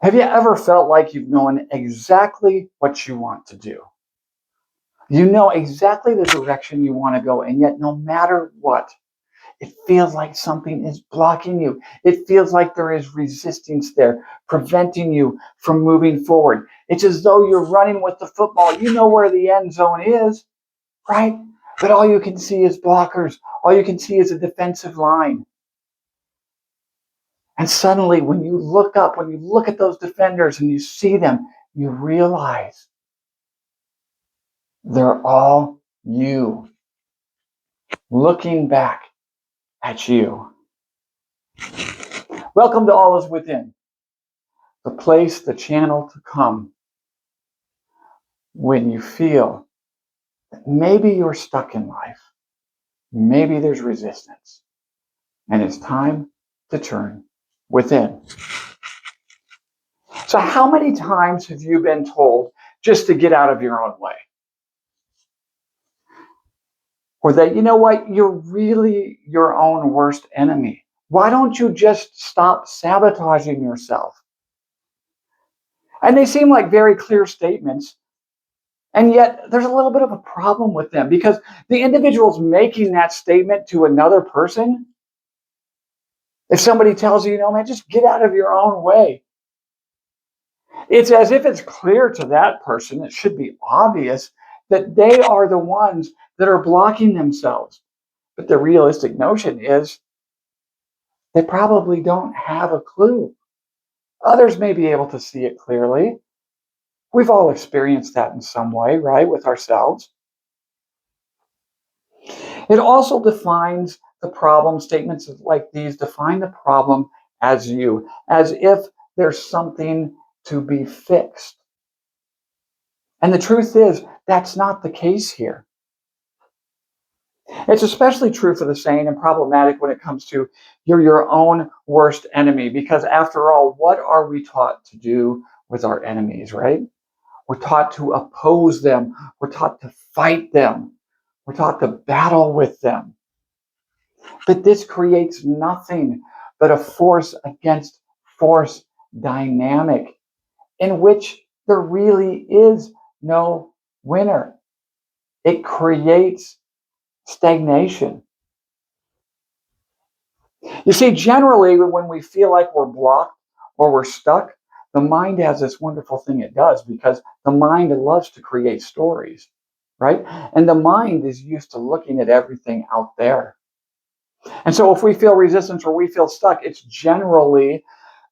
Have you ever felt like you've known exactly what you want to do? You know exactly the direction you want to go, and yet no matter what, it feels like something is blocking you. It feels like there is resistance there, preventing you from moving forward. It's as though you're running with the football. You know where the end zone is, right? But all you can see is blockers. All you can see is a defensive line. And suddenly, when you look up, when you look at those defenders and you see them, you realize they're all you, looking back at you. Welcome to All Is Within, the place, the channel to come when you feel that maybe you're stuck in life, maybe there's resistance, and it's time to turn within. So how many times have you been told just to get out of your own way? Or that, you know what, you're really your own worst enemy. Why don't you just stop sabotaging yourself? And they seem like very clear statements. And yet there's a little bit of a problem with them because the individual's making that statement to another person. If somebody tells you, you know, man, just get out of your own way. It's as if it's clear to that person, it should be obvious, that they are the ones that are blocking themselves. But the realistic notion is they probably don't have a clue. Others may be able to see it clearly. We've all experienced that in some way, right, with ourselves. It also defines the problem. Statements like these define the problem as you, as if there's something to be fixed. And the truth is, that's not the case here. It's especially true for the saying and problematic when it comes to you're your own worst enemy, because after all, what are we taught to do with our enemies, right? We're taught to oppose them. We're taught to fight them. We're taught to battle with them. But this creates nothing but a force against force dynamic in which there really is no winner. It creates stagnation. You see, generally, when we feel like we're blocked or we're stuck, the mind has this wonderful thing it does because the mind loves to create stories, right? And the mind is used to looking at everything out there. And so if we feel resistance or we feel stuck, it's generally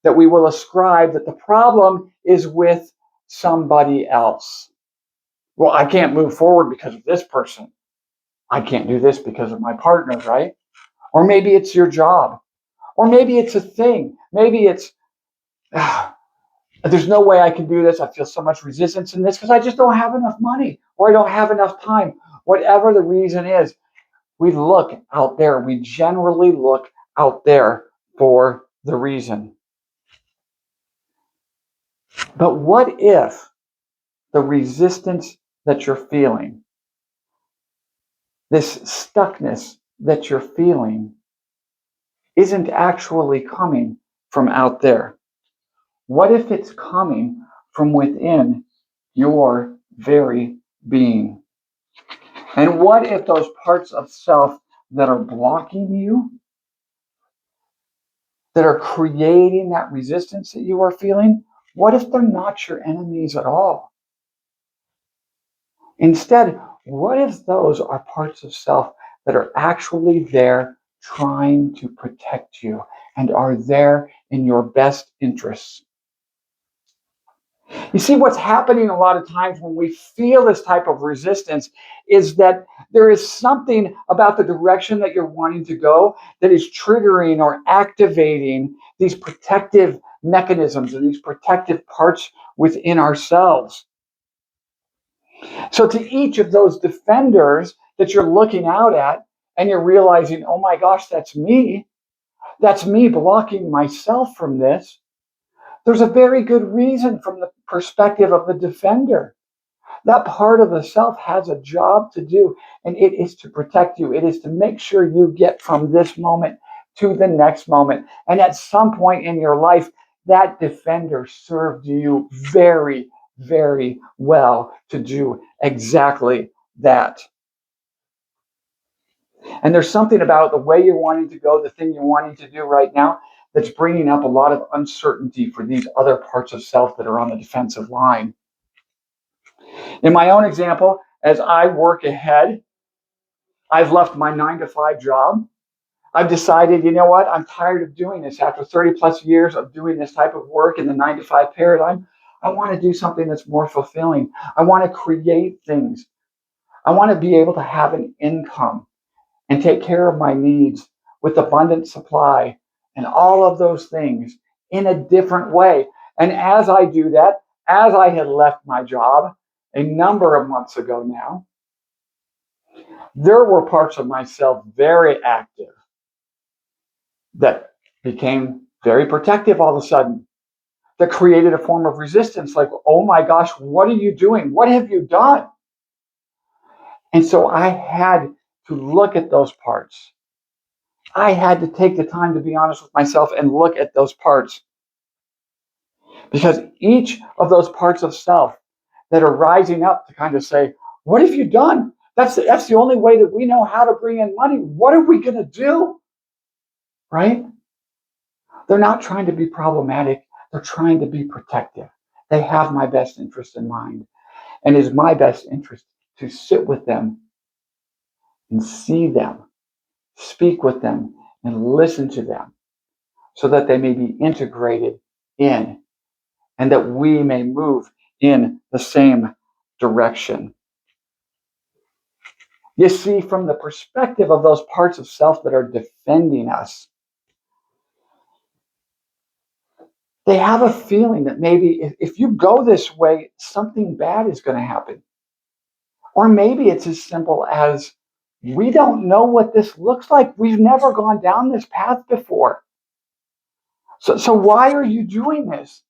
that we will ascribe that the problem is with somebody else. Well, I can't move forward because of this person. I can't do this because of my partner, right? Or maybe it's your job. Or maybe it's a thing. Maybe it's, there's no way I can do this. I feel so much resistance in this because I just don't have enough money or I don't have enough time. Whatever the reason is, we look out there. We generally look out there for the reason. But what if the resistance that you're feeling, this stuckness that you're feeling, isn't actually coming from out there? What if it's coming from within your very being? And what if those parts of self that are blocking you, that are creating that resistance that you are feeling, what if they're not your enemies at all? Instead, what if those are parts of self that are actually there trying to protect you and are there in your best interests? You see, what's happening a lot of times when we feel this type of resistance is that there is something about the direction that you're wanting to go that is triggering or activating these protective mechanisms and these protective parts within ourselves. So to each of those defenders that you're looking out at and you're realizing, oh my gosh, that's me blocking myself from this. There's a very good reason from the perspective of the defender. That part of the self has a job to do, and it is to protect you. It is to make sure you get from this moment to the next moment. And at some point in your life, that defender served you very, very well to do exactly that. And there's something about the way you're wanting to go, the thing you're wanting to do right now, that's bringing up a lot of uncertainty for these other parts of self that are on the defensive line. In my own example, as I work ahead, I've left my 9 to 5 job. I've decided, you know what? I'm tired of doing this. After 30 plus years of doing this type of work in the 9 to 5 paradigm, I want to do something that's more fulfilling. I want to create things. I want to be able to have an income and take care of my needs with abundant supply and all of those things in a different way. And as I do that, as I had left my job a number of months ago now, there were parts of myself very active that became very protective all of a sudden, that created a form of resistance like, oh my gosh, what are you doing? What have you done? And so I had to look at those parts. I had to take the time to be honest with myself and look at those parts. Because each of those parts of self that are rising up to kind of say, what have you done? That's the only way that we know how to bring in money. What are we going to do? Right? They're not trying to be problematic. They're trying to be protective. They have my best interest in mind. And it's my best interest to sit with them and see them, speak with them, and listen to them so that they may be integrated in and that we may move in the same direction. You see, from the perspective of those parts of self that are defending us, they have a feeling that maybe if you go this way, something bad is going to happen. Or maybe it's as simple as, we don't know what this looks like. We've never gone down this path before. So why are you doing this?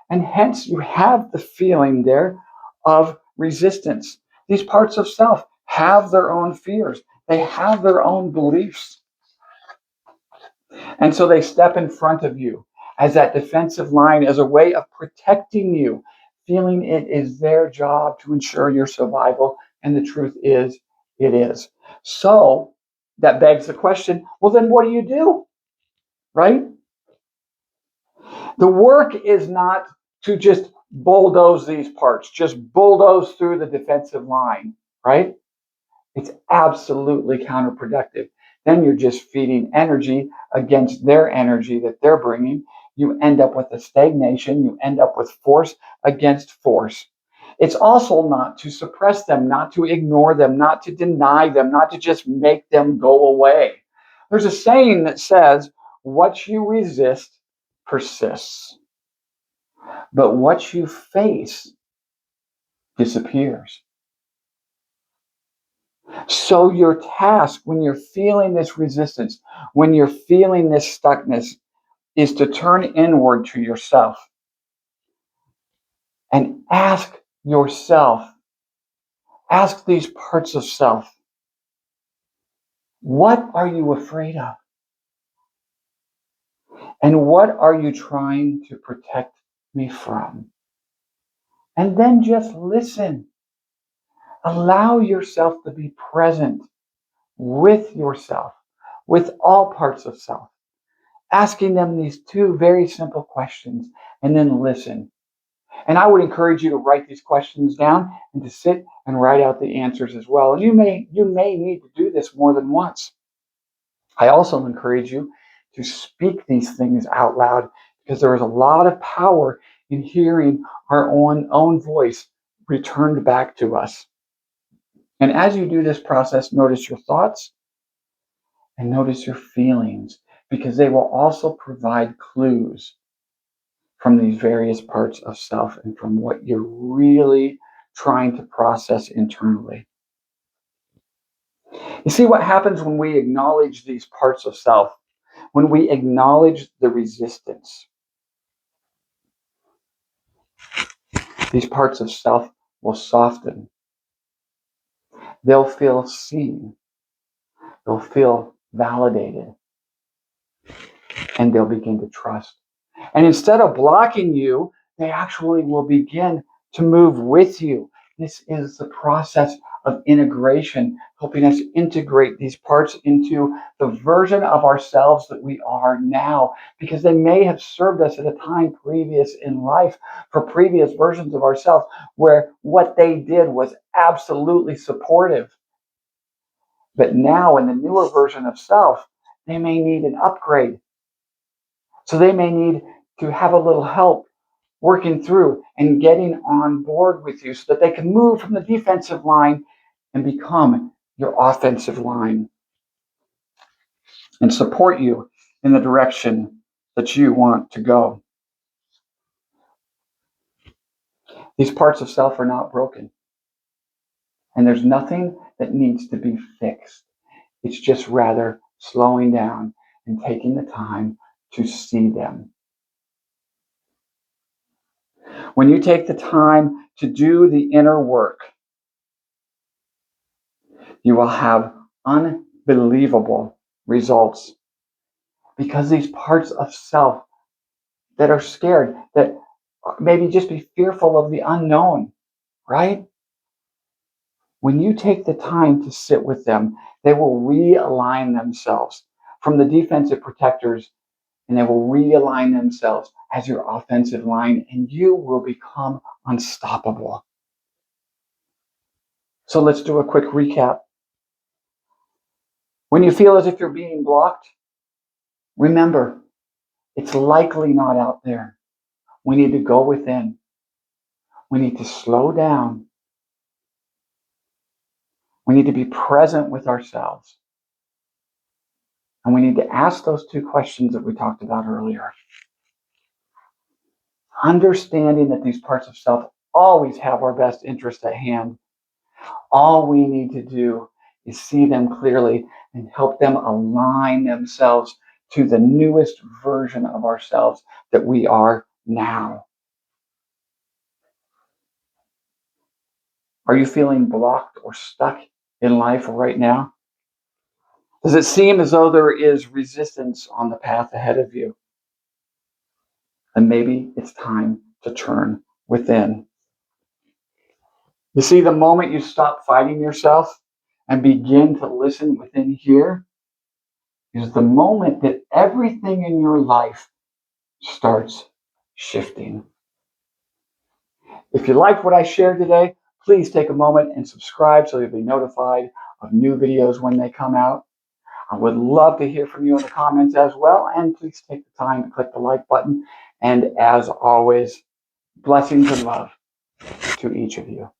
And hence you have the feeling there of resistance. These parts of self have their own fears. They have their own beliefs. And so they step in front of you as that defensive line, as a way of protecting you, feeling it is their job to ensure your survival. And the truth is, it is. So that begs the question, well, then what do you do? Right? The work is not to just bulldoze these parts, just bulldoze through the defensive line, right? It's absolutely counterproductive. Then you're just feeding energy against their energy that they're bringing. You end up with a stagnation. You end up with force against force. It's also not to suppress them, not to ignore them, not to deny them, not to just make them go away. There's a saying that says, what you resist persists, but what you face disappears. So your task when you're feeling this resistance, when you're feeling this stuckness, is to turn inward to yourself and ask yourself, ask these parts of self, what are you afraid of? And what are you trying to protect me from? And then just listen. Allow yourself to be present with yourself, with all parts of self, asking them these two very simple questions, and then listen. And I would encourage you to write these questions down and to sit and write out the answers as well. And you may need to do this more than once. I also encourage you to speak these things out loud, because there is a lot of power in hearing our own voice returned back to us. And as you do this process, notice your thoughts and notice your feelings, because they will also provide clues from these various parts of self and from what you're really trying to process internally. You see what happens when we acknowledge these parts of self, when we acknowledge the resistance. These parts of self will soften. They'll feel seen. They'll feel validated. And they'll begin to trust. And instead of blocking you, they actually will begin to move with you. This is the process of integration, helping us integrate these parts into the version of ourselves that we are now, because they may have served us at a time previous in life for previous versions of ourselves where what they did was absolutely supportive. But now, in the newer version of self, they may need an upgrade. So they may need to have a little help working through and getting on board with you so that they can move from the defensive line and become your offensive line and support you in the direction that you want to go. These parts of self are not broken, and there's nothing that needs to be fixed. It's just rather slowing down and taking the time to see them. When you take the time to do the inner work, you will have unbelievable results, because these parts of self that are scared, that maybe just be fearful of the unknown, right? When you take the time to sit with them, they will realign themselves from the defensive protectors, and they will realign themselves as your offensive line, and you will become unstoppable. So let's do a quick recap. When you feel as if you're being blocked, remember, it's likely not out there. We need to go within. We need to slow down. We need to be present with ourselves. And we need to ask those two questions that we talked about earlier. Understanding that these parts of self always have our best interest at hand. All we need to do is see them clearly and help them align themselves to the newest version of ourselves that we are now. Are you feeling blocked or stuck in life right now? Does it seem as though there is resistance on the path ahead of you? And maybe it's time to turn within. You see, the moment you stop fighting yourself and begin to listen within here is the moment that everything in your life starts shifting. If you liked what I shared today, please take a moment and subscribe so you'll be notified of new videos when they come out. I would love to hear from you in the comments as well, and please take the time to click the like button. And as always, blessings and love to each of you.